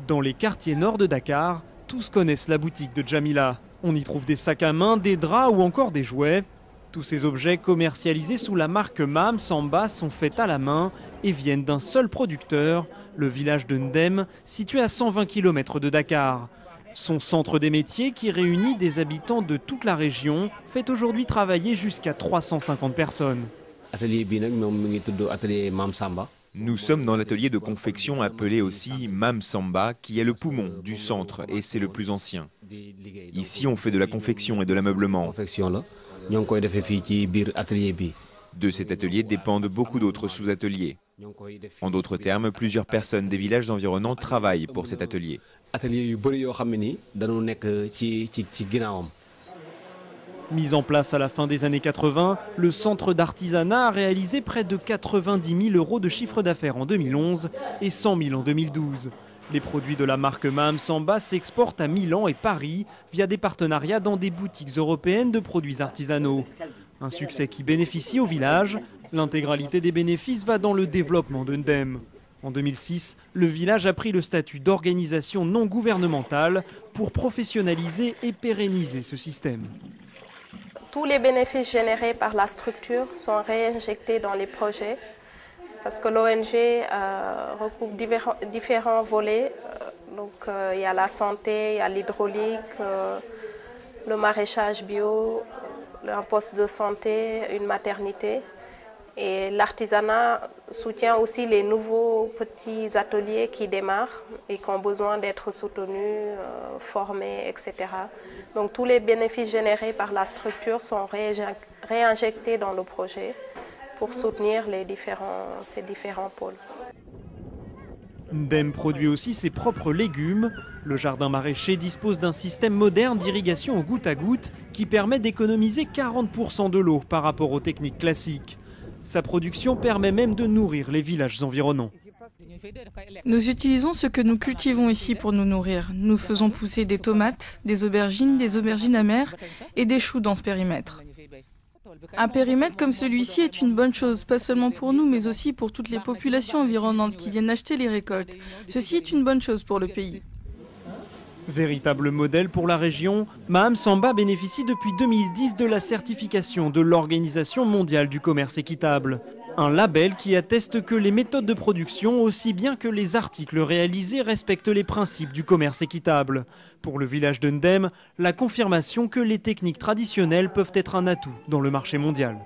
Dans les quartiers nord de Dakar, tous connaissent la boutique de Djamila. On y trouve des sacs à main, des draps ou encore des jouets. Tous ces objets commercialisés sous la marque Mam Samba sont faits à la main et viennent d'un seul producteur, le village de Ndem, situé à 120 km de Dakar. Son centre des métiers, qui réunit des habitants de toute la région, fait aujourd'hui travailler jusqu'à 350 personnes. Nous sommes dans l'atelier de confection appelé aussi Mam Samba, qui est le poumon du centre et c'est le plus ancien. Ici, on fait de la confection et de l'ameublement. De cet atelier dépendent beaucoup d'autres sous-ateliers. En d'autres termes, plusieurs personnes des villages environnants travaillent pour cet atelier. Mis en place à la fin des années 80, le centre d'artisanat a réalisé près de 90 000 € de chiffre d'affaires en 2011 et 100 000 en 2012. Les produits de la marque Mam Samba s'exportent à Milan et Paris via des partenariats dans des boutiques européennes de produits artisanaux. Un succès qui bénéficie au village. L'intégralité des bénéfices va dans le développement de Ndem. En 2006, le village a pris le statut d'organisation non gouvernementale pour professionnaliser et pérenniser ce système. Tous les bénéfices générés par la structure sont réinjectés dans les projets parce que l'ONG recoupe différents volets. Il y a la santé, il y a l'hydraulique, le maraîchage bio, un poste de santé, une maternité. Et l'artisanat soutient aussi les nouveaux petits ateliers qui démarrent et qui ont besoin d'être soutenus, formés, etc. Donc tous les bénéfices générés par la structure sont réinjectés dans le projet pour soutenir ces différents pôles. Ndem produit aussi ses propres légumes. Le jardin maraîcher dispose d'un système moderne d'irrigation au goutte à goutte qui permet d'économiser 40% de l'eau par rapport aux techniques classiques. Sa production permet même de nourrir les villages environnants. Nous utilisons ce que nous cultivons ici pour nous nourrir. Nous faisons pousser des tomates, des aubergines amères et des choux dans ce périmètre. Un périmètre comme celui-ci est une bonne chose, pas seulement pour nous, mais aussi pour toutes les populations environnantes qui viennent acheter les récoltes. Ceci est une bonne chose pour le pays. Véritable modèle pour la région, Mam Samba bénéficie depuis 2010 de la certification de l'Organisation mondiale du commerce équitable. Un label qui atteste que les méthodes de production, aussi bien que les articles réalisés, respectent les principes du commerce équitable. Pour le village de Ndem, la confirmation que les techniques traditionnelles peuvent être un atout dans le marché mondial.